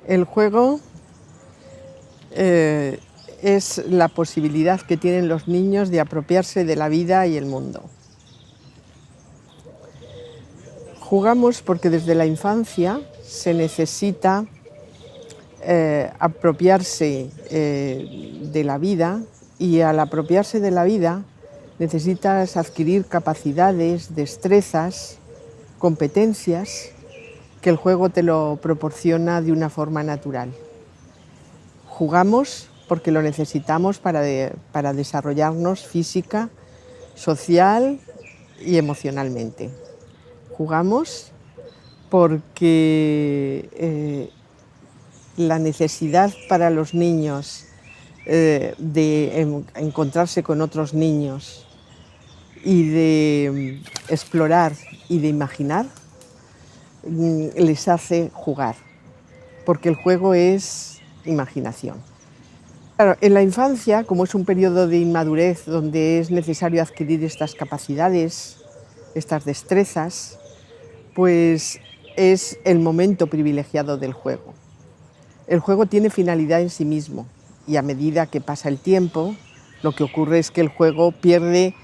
El juego es la posibilidad que tienen los niños de apropiarse de la vida y el mundo. Jugamos porque desde la infancia se necesita apropiarse de la vida, y al apropiarse de la vida necesitas adquirir capacidades, destrezas, competencias que el juego te lo proporciona de una forma natural. Jugamos porque lo necesitamos para desarrollarnos física, social y emocionalmente. Jugamos porque la necesidad para los niños de encontrarse con otros niños y de explorar y de imaginar les hace jugar, porque el juego es imaginación. Claro, en la infancia, como es un periodo de inmadurez donde es necesario adquirir estas capacidades, estas destrezas, pues es el momento privilegiado del juego. El juego tiene finalidad en sí mismo, y a medida que pasa el tiempo, lo que ocurre es que el juego pierde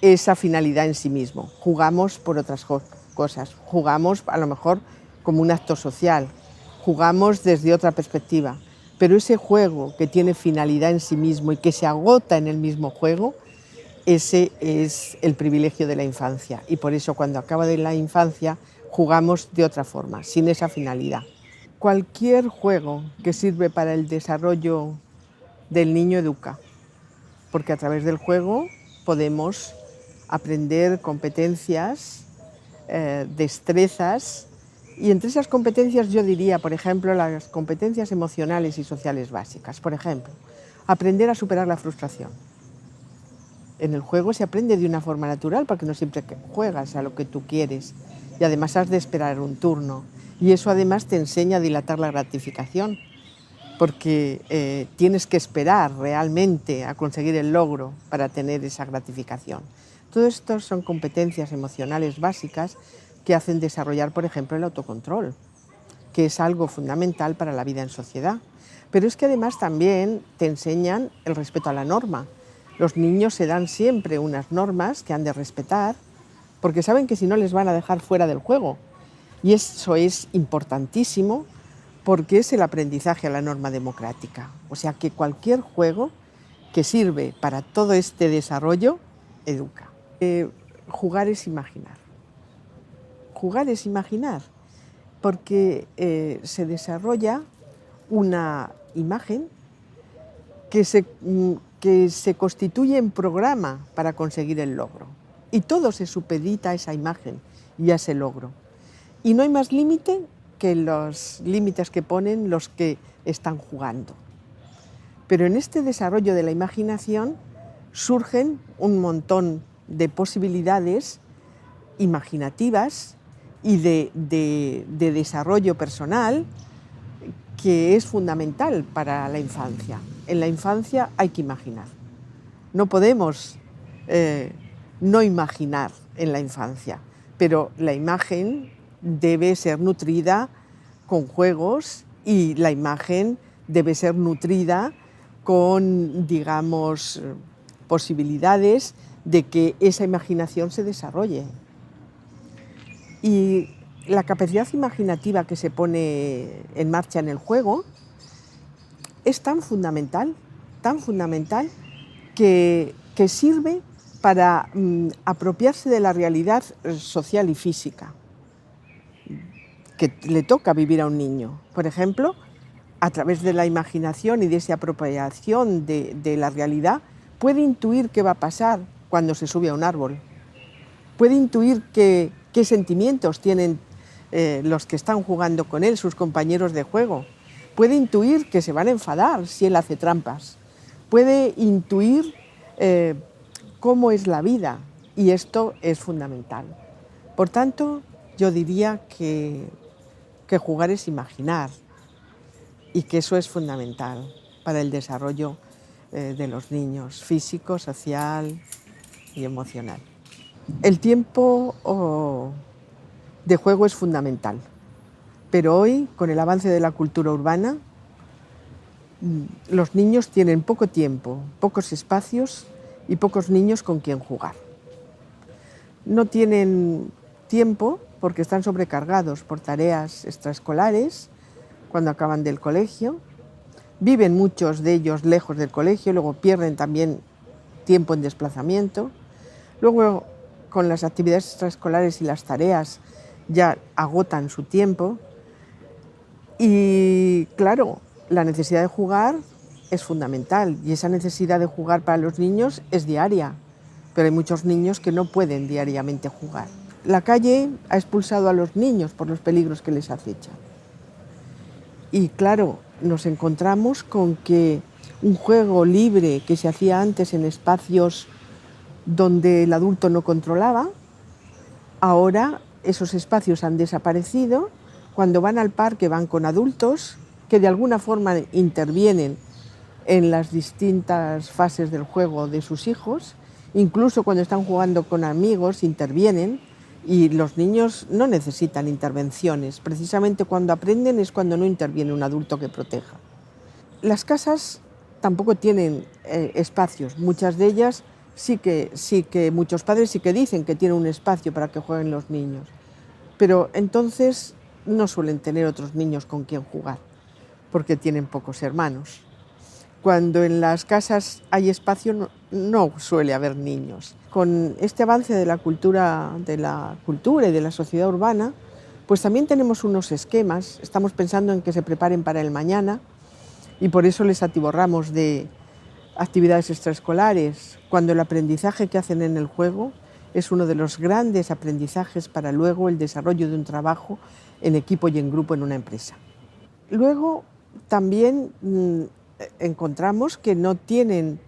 esa finalidad en sí mismo. Jugamos por otras cosas, jugamos a lo mejor como un acto social, jugamos desde otra perspectiva, pero ese juego que tiene finalidad en sí mismo y que se agota en el mismo juego, ese es el privilegio de la infancia, y por eso cuando acaba de la infancia jugamos de otra forma, sin esa finalidad. Cualquier juego que sirve para el desarrollo del niño educa, porque a través del juego podemos aprender competencias, destrezas, y entre esas competencias yo diría, por ejemplo, las competencias emocionales y sociales básicas. Por ejemplo, aprender a superar la frustración. En el juego se aprende de una forma natural, porque no siempre juegas a lo que tú quieres, y además has de esperar un turno, y eso además te enseña a dilatar la gratificación, porque tienes que esperar realmente a conseguir el logro para tener esa gratificación. Todo esto son competencias emocionales básicas que hacen desarrollar, por ejemplo, el autocontrol, que es algo fundamental para la vida en sociedad. Pero es que además también te enseñan el respeto a la norma. Los niños se dan siempre unas normas que han de respetar, porque saben que si no les van a dejar fuera del juego. Y eso es importantísimo, porque es el aprendizaje a la norma democrática. O sea que cualquier juego que sirve para todo este desarrollo, educa. Jugar es imaginar. Jugar es imaginar, porque se desarrolla una imagen que se constituye en programa para conseguir el logro. Y todo se supedita a esa imagen y a ese logro. Y no hay más límite que los límites que ponen los que están jugando. Pero en este desarrollo de la imaginación surgen un montón de posibilidades imaginativas y de desarrollo personal que es fundamental para la infancia. En la infancia hay que imaginar. No podemos no imaginar en la infancia, pero la imagen debe ser nutrida con juegos, y la imagen debe ser nutrida con, digamos, posibilidades de que esa imaginación se desarrolle. Y la capacidad imaginativa que se pone en marcha en el juego es tan fundamental que sirve para apropiarse de la realidad social y física que le toca vivir a un niño. Por ejemplo, a través de la imaginación y de esa apropiación de la realidad, puede intuir qué va a pasar cuando se sube a un árbol. Puede intuir qué sentimientos tienen los que están jugando con él, sus compañeros de juego. Puede intuir que se van a enfadar si él hace trampas. Puede intuir cómo es la vida, y esto es fundamental. Por tanto, yo diría que jugar es imaginar, y que eso es fundamental para el desarrollo de los niños, físico, social y emocional. El tiempo de juego es fundamental, Pero hoy, con el avance de la cultura urbana, los niños tienen poco tiempo, pocos espacios y pocos niños con quien jugar. No tienen tiempo porque están sobrecargados por tareas extraescolares cuando acaban del colegio. Viven muchos de ellos lejos del colegio, luego pierden también tiempo en desplazamiento. Luego, con las actividades extraescolares y las tareas, ya agotan su tiempo. Y claro, la necesidad de jugar es fundamental y esa necesidad de jugar para los niños es diaria, pero hay muchos niños que no pueden diariamente jugar. La calle ha expulsado a los niños por los peligros que les acechan. Y claro, nos encontramos con que un juego libre que se hacía antes en espacios donde el adulto no controlaba, ahora esos espacios han desaparecido. Cuando van al parque van con adultos que de alguna forma intervienen en las distintas fases del juego de sus hijos, incluso cuando están jugando con amigos intervienen, y los niños no necesitan intervenciones. Precisamente cuando aprenden es cuando no interviene un adulto que proteja. Las casas tampoco tienen espacios. Muchas de ellas sí que muchos padres sí que dicen que tienen un espacio para que jueguen los niños. Pero entonces no suelen tener otros niños con quien jugar, porque tienen pocos hermanos. Cuando en las casas hay espacio no suele haber niños. Con este avance de la cultura y de la sociedad urbana, pues también tenemos unos esquemas. Estamos pensando en que se preparen para el mañana y por eso les atiborramos de actividades extraescolares, cuando el aprendizaje que hacen en el juego es uno de los grandes aprendizajes para luego el desarrollo de un trabajo en equipo y en grupo en una empresa. Luego también encontramos que no tienen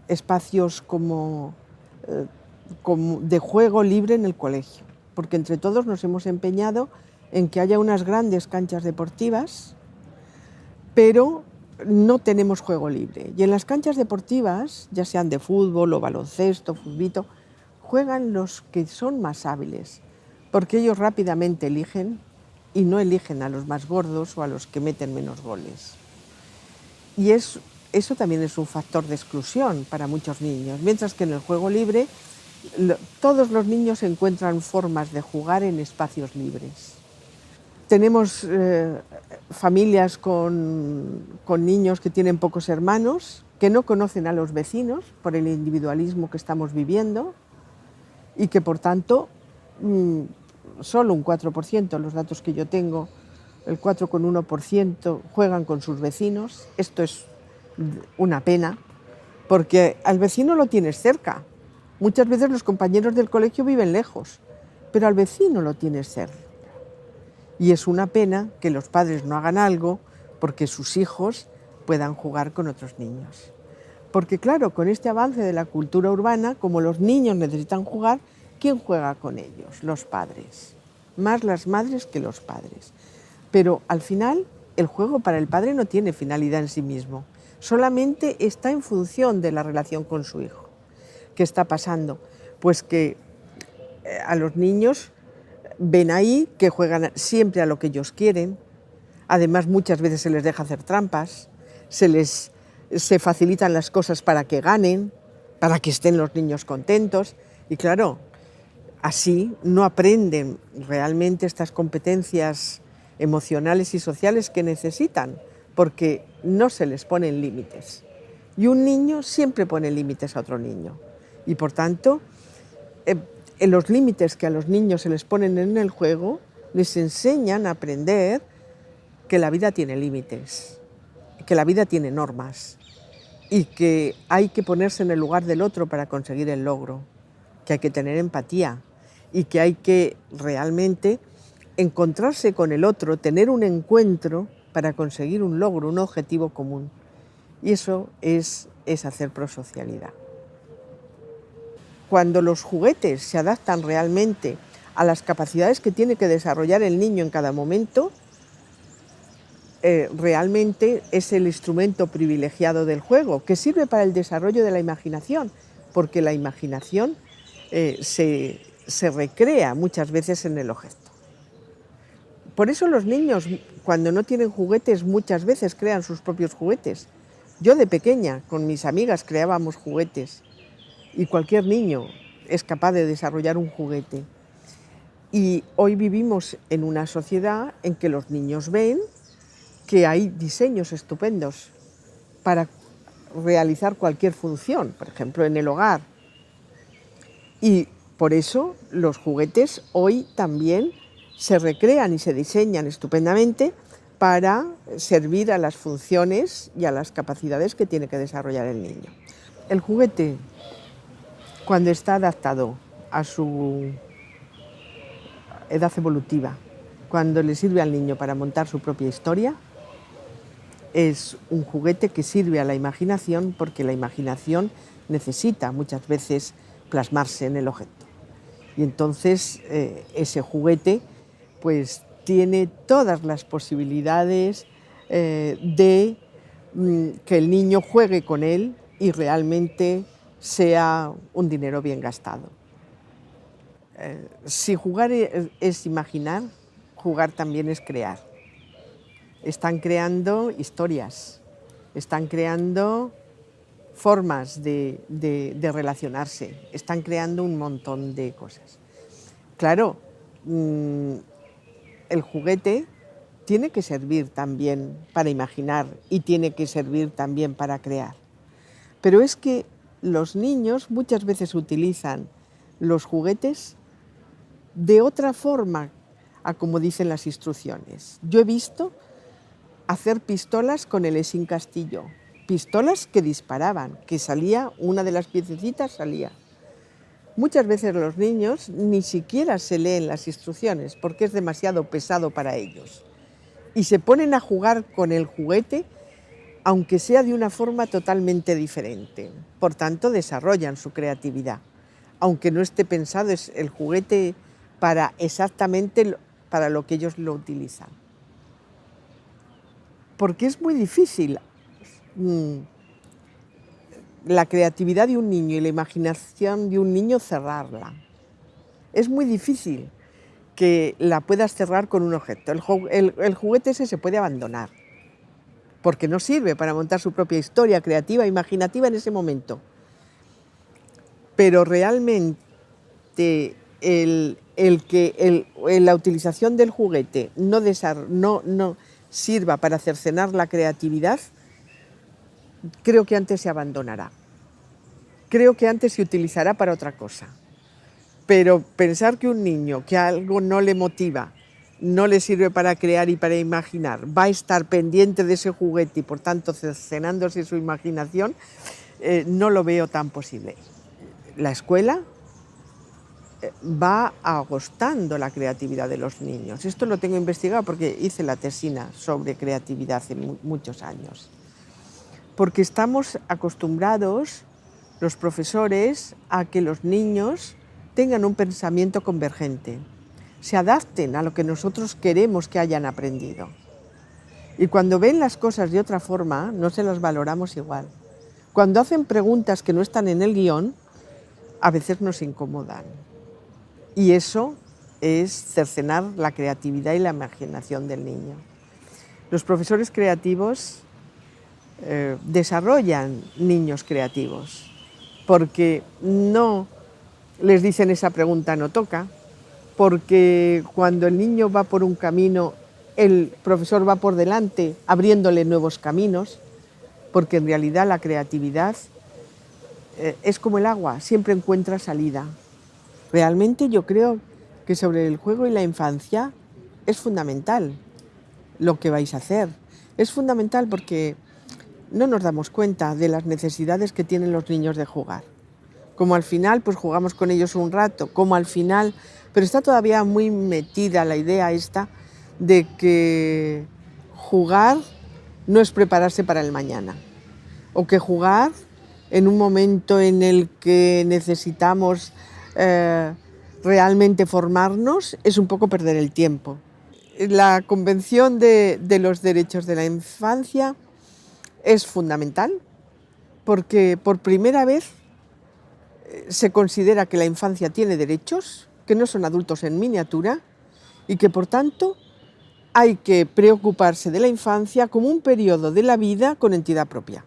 espacios como de juego libre en el colegio, porque entre todos nos hemos empeñado en que haya unas grandes canchas deportivas, pero no tenemos juego libre. Y en las canchas deportivas, ya sean de fútbol o baloncesto, futbito, juegan los que son más hábiles, porque ellos rápidamente eligen y no eligen a los más gordos o a los que meten menos goles. Y eso también es un factor de exclusión para muchos niños, mientras que en el juego libre todos los niños encuentran formas de jugar en espacios libres. Tenemos familias con niños que tienen pocos hermanos, que no conocen a los vecinos por el individualismo que estamos viviendo y que por tanto solo un 4%, los datos que yo tengo, el 4,1% juegan con sus vecinos. Esto es una pena, porque al vecino lo tienes cerca. Muchas veces los compañeros del colegio viven lejos, pero al vecino lo tienes cerca. Y es una pena que los padres no hagan algo porque sus hijos puedan jugar con otros niños. Porque claro, con este avance de la cultura urbana, como los niños necesitan jugar, ¿quién juega con ellos? Los padres. Más las madres que los padres. Pero al final, el juego para el padre no tiene finalidad en sí mismo. Solamente está en función de la relación con su hijo. ¿Qué está pasando? Pues que a los niños ven ahí que juegan siempre a lo que ellos quieren. Además, muchas veces se les deja hacer trampas, se facilitan las cosas para que ganen, para que estén los niños contentos. Y claro, así no aprenden realmente estas competencias emocionales y sociales que necesitan, porque no se les ponen límites. Y un niño siempre pone límites a otro niño. Y por tanto, en los límites que a los niños se les ponen en el juego, les enseñan a aprender que la vida tiene límites, que la vida tiene normas y que hay que ponerse en el lugar del otro para conseguir el logro, que hay que tener empatía y que hay que realmente encontrarse con el otro, tener un encuentro para conseguir un logro, un objetivo común. Y eso es hacer prosocialidad. Cuando los juguetes se adaptan realmente a las capacidades que tiene que desarrollar el niño en cada momento, realmente es el instrumento privilegiado del juego, que sirve para el desarrollo de la imaginación, porque la imaginación se recrea muchas veces en el objeto. Por eso los niños, cuando no tienen juguetes, muchas veces crean sus propios juguetes. Yo de pequeña, con mis amigas, creábamos juguetes y cualquier niño es capaz de desarrollar un juguete. Y hoy vivimos en una sociedad en que los niños ven que hay diseños estupendos para realizar cualquier función, por ejemplo, en el hogar. Y por eso los juguetes hoy también se recrean y se diseñan estupendamente para servir a las funciones y a las capacidades que tiene que desarrollar el niño. El juguete, cuando está adaptado a su edad evolutiva, cuando le sirve al niño para montar su propia historia, es un juguete que sirve a la imaginación, porque la imaginación necesita muchas veces plasmarse en el objeto. Y entonces ese juguete pues tiene todas las posibilidades de que el niño juegue con él y realmente sea un dinero bien gastado. Si jugar es imaginar, jugar también es crear. Están creando historias, están creando formas de relacionarse, están creando un montón de cosas. Claro, el juguete tiene que servir también para imaginar y tiene que servir también para crear. Pero es que los niños muchas veces utilizan los juguetes de otra forma a como dicen las instrucciones. Yo he visto hacer pistolas con el Esín Castillo, pistolas que disparaban, que salía, una de las piececitas salía. Muchas veces los niños ni siquiera se leen las instrucciones porque es demasiado pesado para ellos y se ponen a jugar con el juguete aunque sea de una forma totalmente diferente. Por tanto, desarrollan su creatividad, aunque no esté pensado el juguete para exactamente para lo que ellos lo utilizan. Porque es muy difícil la creatividad de un niño y la imaginación de un niño cerrarla. Es muy difícil que la puedas cerrar con un objeto. El juguete ese se puede abandonar, porque no sirve para montar su propia historia creativa, imaginativa en ese momento. Pero realmente la utilización del juguete no sirva para cercenar la creatividad, creo que antes se abandonará. Creo que antes se utilizará para otra cosa. Pero pensar que un niño que algo no le motiva, no le sirve para crear y para imaginar, va a estar pendiente de ese juguete y por tanto cercenándose su imaginación, no lo veo tan posible. La escuela va agostando la creatividad de los niños. Esto lo tengo investigado porque hice la tesina sobre creatividad hace muchos años. Porque estamos acostumbrados, los profesores, a que los niños tengan un pensamiento convergente, se adapten a lo que nosotros queremos que hayan aprendido. Y cuando ven las cosas de otra forma, no se las valoramos igual. Cuando hacen preguntas que no están en el guión, a veces nos incomodan. Y eso es cercenar la creatividad y la imaginación del niño. Los profesores creativos desarrollan niños creativos, porque no les dicen esa pregunta no toca, porque cuando el niño va por un camino, el profesor va por delante abriéndole nuevos caminos, porque en realidad la creatividad es como el agua, siempre encuentra salida. Realmente yo creo que sobre el juego y la infancia es fundamental lo que vais a hacer. Es fundamental porque no nos damos cuenta de las necesidades que tienen los niños de jugar. Como al final pues jugamos con ellos un rato, como al final, pero está todavía muy metida la idea esta de que jugar no es prepararse para el mañana, o que jugar en un momento en el que necesitamos realmente formarnos es un poco perder el tiempo. La Convención de los Derechos de la Infancia es fundamental porque por primera vez se considera que la infancia tiene derechos, que no son adultos en miniatura y que por tanto hay que preocuparse de la infancia como un periodo de la vida con entidad propia.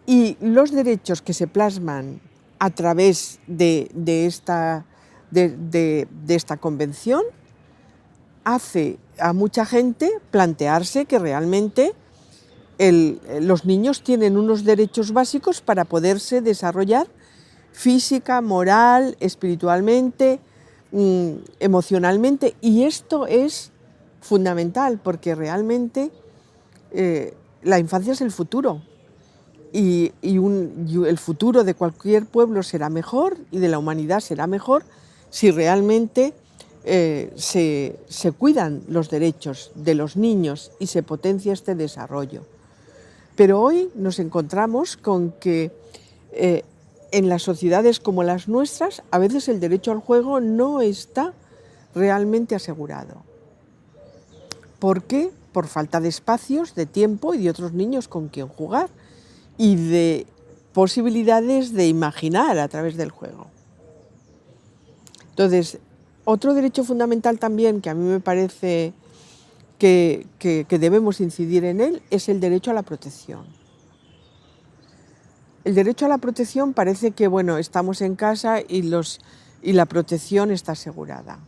Y los derechos que se plasman a través de esta convención hace a mucha gente plantearse que realmente los niños tienen unos derechos básicos para poderse desarrollar física, moral, espiritualmente, emocionalmente, y esto es fundamental porque realmente la infancia es el futuro y el futuro de cualquier pueblo será mejor y de la humanidad será mejor si realmente se cuidan los derechos de los niños y se potencia este desarrollo. Pero hoy nos encontramos con que en las sociedades como las nuestras, a veces el derecho al juego no está realmente asegurado. ¿Por qué? Por falta de espacios, de tiempo y de otros niños con quien jugar y de posibilidades de imaginar a través del juego. Entonces, otro derecho fundamental también que a mí me parece que debemos incidir en él es el derecho a la protección. El derecho a la protección parece que, bueno, estamos en casa y la protección está asegurada.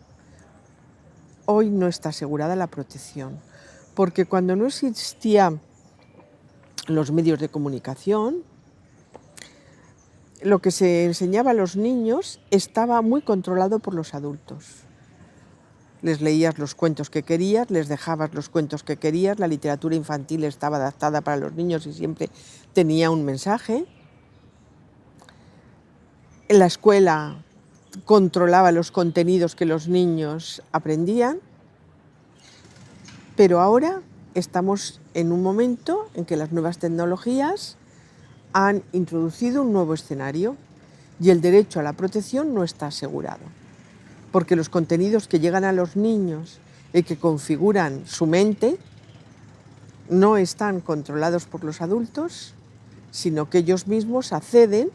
Hoy no está asegurada la protección, porque cuando no existían los medios de comunicación, lo que se enseñaba a los niños estaba muy controlado por los adultos. Les leías los cuentos que querías, les dejabas los cuentos que querías, la literatura infantil estaba adaptada para los niños y siempre tenía un mensaje. La escuela controlaba los contenidos que los niños aprendían, pero ahora estamos en un momento en que las nuevas tecnologías han introducido un nuevo escenario y el derecho a la protección no está asegurado, porque los contenidos que llegan a los niños y que configuran su mente no están controlados por los adultos, sino que ellos mismos acceden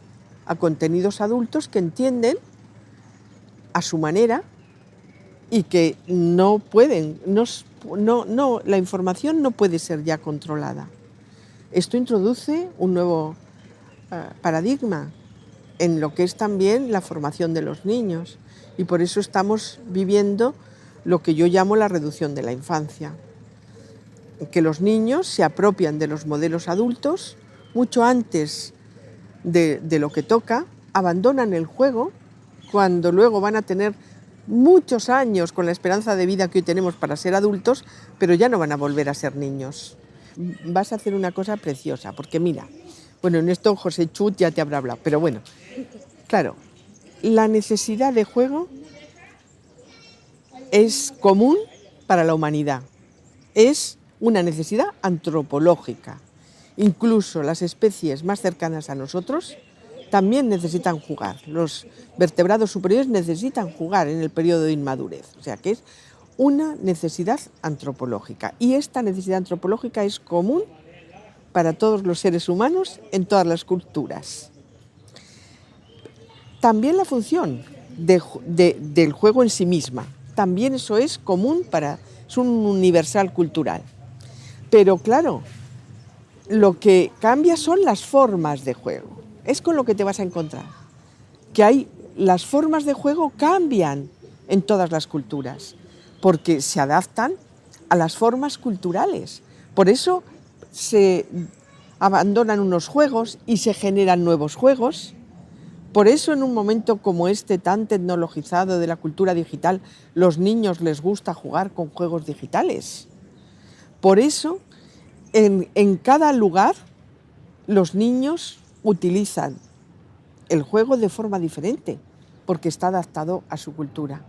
a contenidos adultos que entienden a su manera y que no pueden, la información no puede ser ya controlada. Esto introduce un nuevo paradigma en lo que es también la formación de los niños y por eso estamos viviendo lo que yo llamo la reducción de la infancia, que los niños se apropian de los modelos adultos mucho antes de lo que toca, abandonan el juego cuando luego van a tener muchos años con la esperanza de vida que hoy tenemos para ser adultos, pero ya no van a volver a ser niños. Vas a hacer una cosa preciosa, porque mira, bueno, en esto José Chut ya te habrá hablado, pero bueno, claro, la necesidad de juego es común para la humanidad, es una necesidad antropológica. Incluso las especies más cercanas a nosotros también necesitan jugar. Los vertebrados superiores necesitan jugar en el periodo de inmadurez. O sea que es una necesidad antropológica. Y esta necesidad antropológica es común para todos los seres humanos en todas las culturas. También la función del juego en sí misma. También eso es común es un universal cultural. Pero claro, lo que cambia son las formas de juego. Es con lo que te vas a encontrar. Que las formas de juego cambian en todas las culturas, porque se adaptan a las formas culturales. Por eso se abandonan unos juegos y se generan nuevos juegos. Por eso en un momento como este tan tecnologizado de la cultura digital, los niños les gusta jugar con juegos digitales. Por eso en cada lugar los niños utilizan el juego de forma diferente, porque está adaptado a su cultura.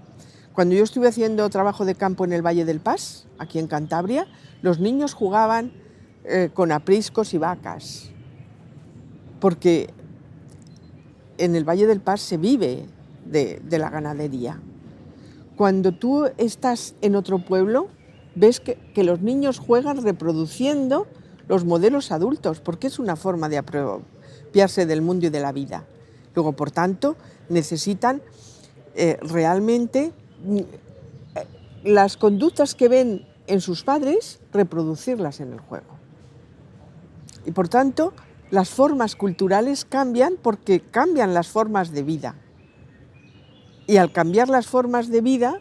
Cuando yo estuve haciendo trabajo de campo en el Valle del Pas, aquí en Cantabria, los niños jugaban con apriscos y vacas, porque en el Valle del Pas se vive de la ganadería. Cuando tú estás en otro pueblo, ves que los niños juegan reproduciendo los modelos adultos, porque es una forma de apropiarse del mundo y de la vida. Luego, por tanto, necesitan realmente las conductas que ven en sus padres, reproducirlas en el juego. Y por tanto, las formas culturales cambian porque cambian las formas de vida. Y al cambiar las formas de vida,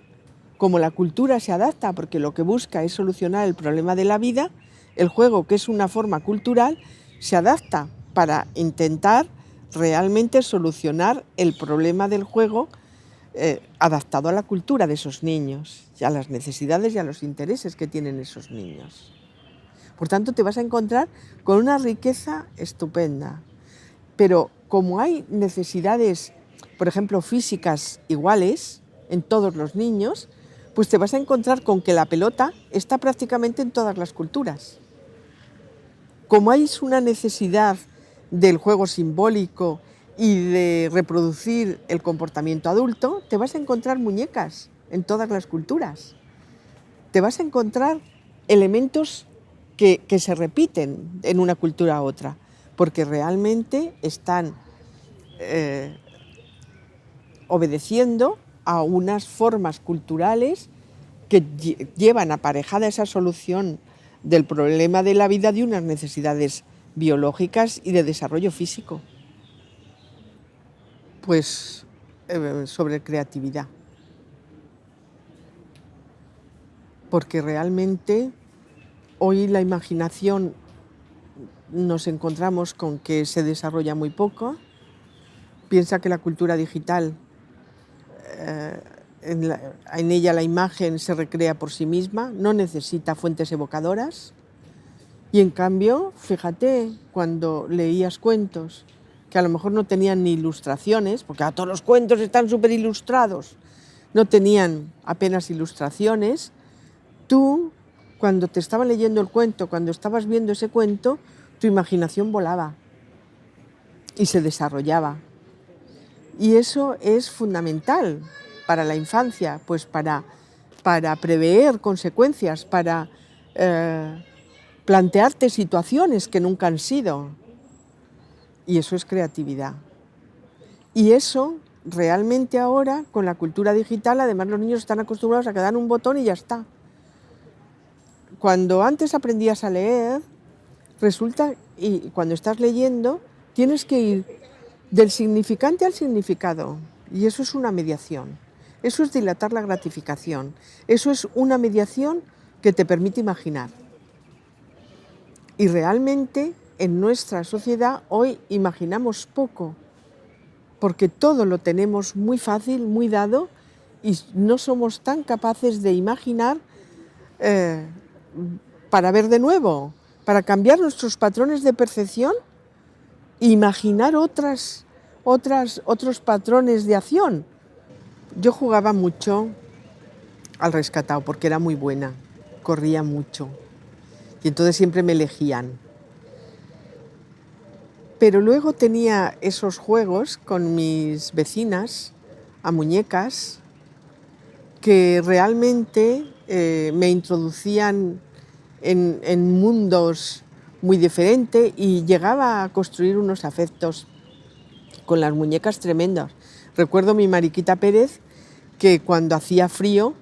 como la cultura se adapta porque lo que busca es solucionar el problema de la vida, el juego, que es una forma cultural, se adapta para intentar realmente solucionar el problema del juego adaptado a la cultura de esos niños, y a las necesidades y a los intereses que tienen esos niños. Por tanto, te vas a encontrar con una riqueza estupenda. Pero como hay necesidades, por ejemplo, físicas iguales en todos los niños, pues te vas a encontrar con que la pelota está prácticamente en todas las culturas. Como hay una necesidad del juego simbólico y de reproducir el comportamiento adulto, te vas a encontrar muñecas en todas las culturas. Te vas a encontrar elementos que se repiten en una cultura a otra, porque realmente están obedeciendo a unas formas culturales que llevan aparejada esa solución del problema de la vida de unas necesidades biológicas y de desarrollo físico. Pues sobre creatividad. Porque realmente hoy la imaginación nos encontramos con que se desarrolla muy poco. Piensa que la cultura digital, en ella la imagen se recrea por sí misma, no necesita fuentes evocadoras. Y en cambio, fíjate, cuando leías cuentos que a lo mejor no tenían ni ilustraciones, porque todos los cuentos están súper ilustrados, no tenían apenas ilustraciones, tú, cuando te estaban leyendo el cuento, cuando estabas viendo ese cuento, tu imaginación volaba y se desarrollaba. Y eso es fundamental para la infancia, pues para prever consecuencias, para plantearte situaciones que nunca han sido. Y eso es creatividad. Y eso realmente ahora, con la cultura digital, además los niños están acostumbrados a que dan un botón y ya está. Cuando antes aprendías a leer, resulta, y cuando estás leyendo, tienes que ir del significante al significado. Y eso es una mediación. Eso es dilatar la gratificación. Eso es una mediación que te permite imaginar. Y realmente en nuestra sociedad hoy imaginamos poco, porque todo lo tenemos muy fácil, muy dado, y no somos tan capaces de imaginar para ver de nuevo, para cambiar nuestros patrones de percepción e imaginar otros patrones de acción. Yo jugaba mucho al rescatado porque era muy buena, corría mucho y entonces siempre me elegían. Pero luego tenía esos juegos con mis vecinas a muñecas que realmente me introducían en mundos muy diferentes y llegaba a construir unos afectos con las muñecas tremendos. Recuerdo mi Mariquita Pérez, que cuando hacía frío,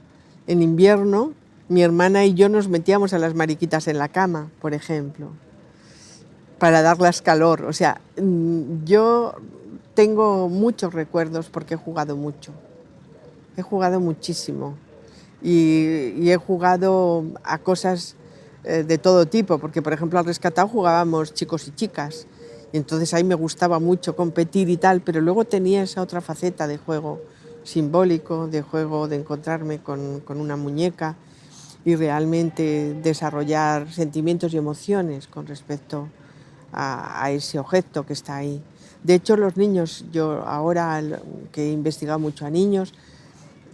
en invierno, mi hermana y yo nos metíamos a las mariquitas en la cama, por ejemplo, para darles calor. O sea, yo tengo muchos recuerdos porque he jugado mucho. He jugado muchísimo y he jugado a cosas de todo tipo, porque por ejemplo al rescatado jugábamos chicos y chicas, y entonces ahí me gustaba mucho competir y tal, pero luego tenía esa otra faceta de juego simbólico, de juego de encontrarme con una muñeca y realmente desarrollar sentimientos y emociones con respecto a ese objeto que está ahí. De hecho, los niños, yo ahora que he investigado mucho a niños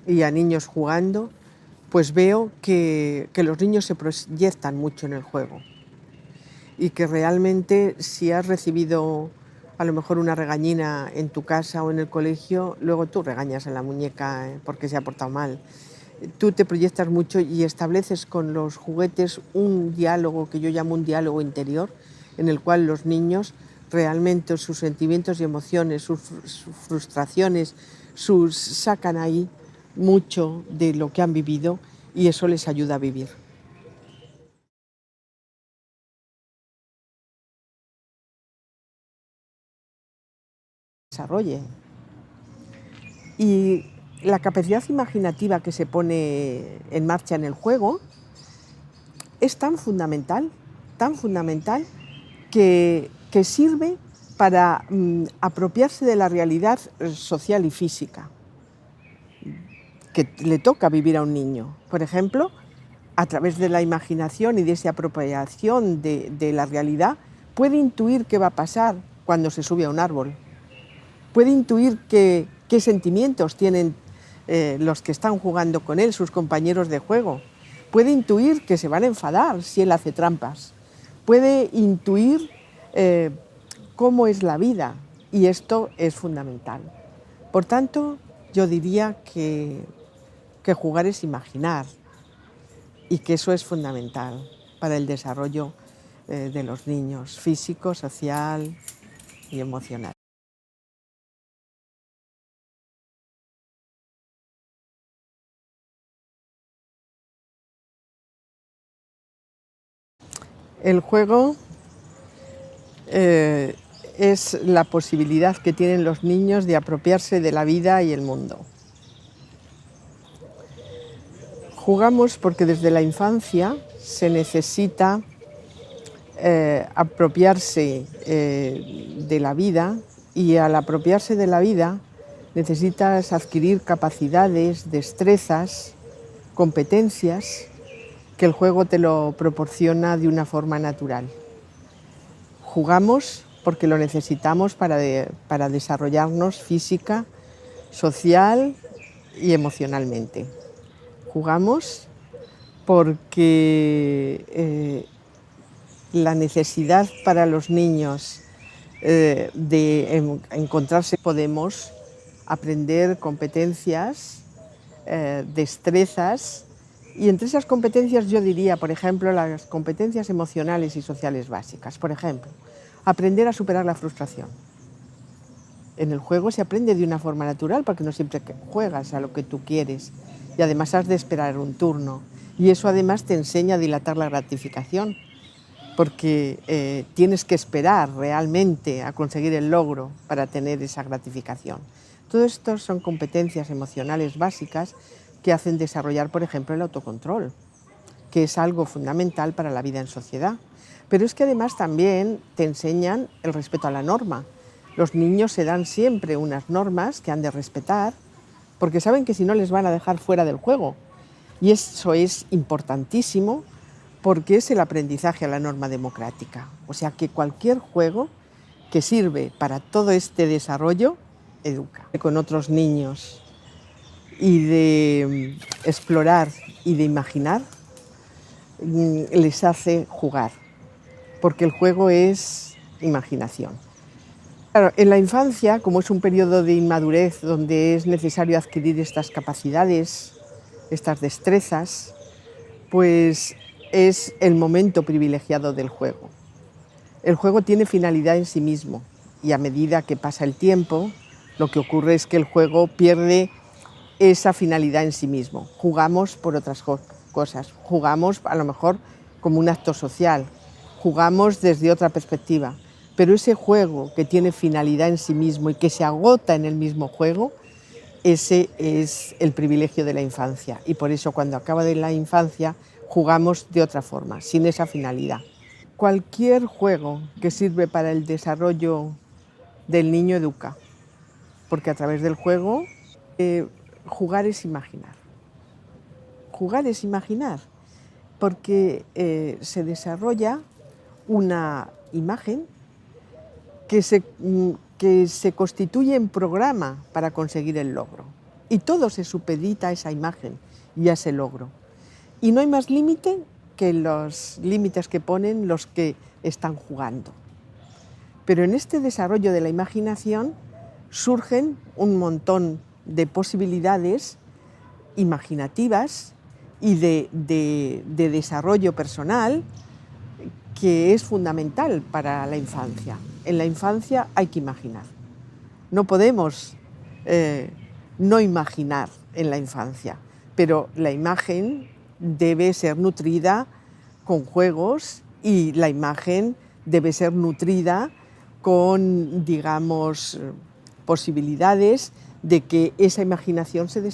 y a niños jugando, pues veo que los niños se proyectan mucho en el juego y que realmente si has recibido a lo mejor una regañina en tu casa o en el colegio, luego tú regañas a la muñeca porque se ha portado mal. Tú te proyectas mucho y estableces con los juguetes un diálogo que yo llamo un diálogo interior, en el cual los niños realmente sus sentimientos y emociones, sus frustraciones, sacan ahí mucho de lo que han vivido y eso les ayuda a vivir. Desarrolle. Y la capacidad imaginativa que se pone en marcha en el juego es tan fundamental que sirve para apropiarse de la realidad social y física que le toca vivir a un niño. Por ejemplo, a través de la imaginación y de esa apropiación de la realidad, puede intuir qué va a pasar cuando se sube a un árbol. Puede intuir qué sentimientos tienen los que están jugando con él, sus compañeros de juego. Puede intuir que se van a enfadar si él hace trampas. Puede intuir cómo es la vida, y esto es fundamental. Por tanto, yo diría que jugar es imaginar, y que eso es fundamental para el desarrollo de los niños, físico, social y emocional. El juego es la posibilidad que tienen los niños de apropiarse de la vida y el mundo. Jugamos porque desde la infancia se necesita apropiarse de la vida, y al apropiarse de la vida necesitas adquirir capacidades, destrezas, competencias que el juego te lo proporciona de una forma natural. Jugamos porque lo necesitamos para desarrollarnos física, social y emocionalmente. Jugamos porque la necesidad para los niños de encontrarse, podemos aprender competencias, destrezas, y entre esas competencias yo diría, por ejemplo, las competencias emocionales y sociales básicas. Por ejemplo, aprender a superar la frustración. En el juego se aprende de una forma natural porque no siempre juegas a lo que tú quieres, y además has de esperar un turno, y eso además te enseña a dilatar la gratificación, porque tienes que esperar realmente a conseguir el logro para tener esa gratificación. Todo esto son competencias emocionales básicas que hacen desarrollar, por ejemplo, el autocontrol, que es algo fundamental para la vida en sociedad. Pero es que además también te enseñan el respeto a la norma. Los niños se dan siempre unas normas que han de respetar, porque saben que si no les van a dejar fuera del juego. Y eso es importantísimo, porque es el aprendizaje a la norma democrática. O sea que cualquier juego que sirve para todo este desarrollo educa. Con otros niños, y de explorar y de imaginar, les hace jugar, porque el juego es imaginación. Claro, en la infancia, como es un periodo de inmadurez donde es necesario adquirir estas capacidades, estas destrezas, pues es el momento privilegiado del juego. El juego tiene finalidad en sí mismo, y a medida que pasa el tiempo, lo que ocurre es que el juego pierde esa finalidad en sí mismo. Jugamos por otras cosas, jugamos a lo mejor como un acto social, jugamos desde otra perspectiva, pero ese juego que tiene finalidad en sí mismo y que se agota en el mismo juego, ese es el privilegio de la infancia, y por eso cuando acaba de la infancia jugamos de otra forma, sin esa finalidad. Cualquier juego que sirve para el desarrollo del niño educa, porque a través del juego jugar es imaginar. Jugar es imaginar, porque se desarrolla una imagen que se constituye en programa para conseguir el logro. Y todo se supedita a esa imagen y a ese logro. Y no hay más límite que los límites que ponen los que están jugando. Pero en este desarrollo de la imaginación surgen un montón de posibilidades imaginativas y de desarrollo personal que es fundamental para la infancia. En la infancia hay que imaginar. No podemos no imaginar en la infancia, pero la imagen debe ser nutrida con juegos y la imagen debe ser nutrida con, digamos, posibilidades de que esa imaginación se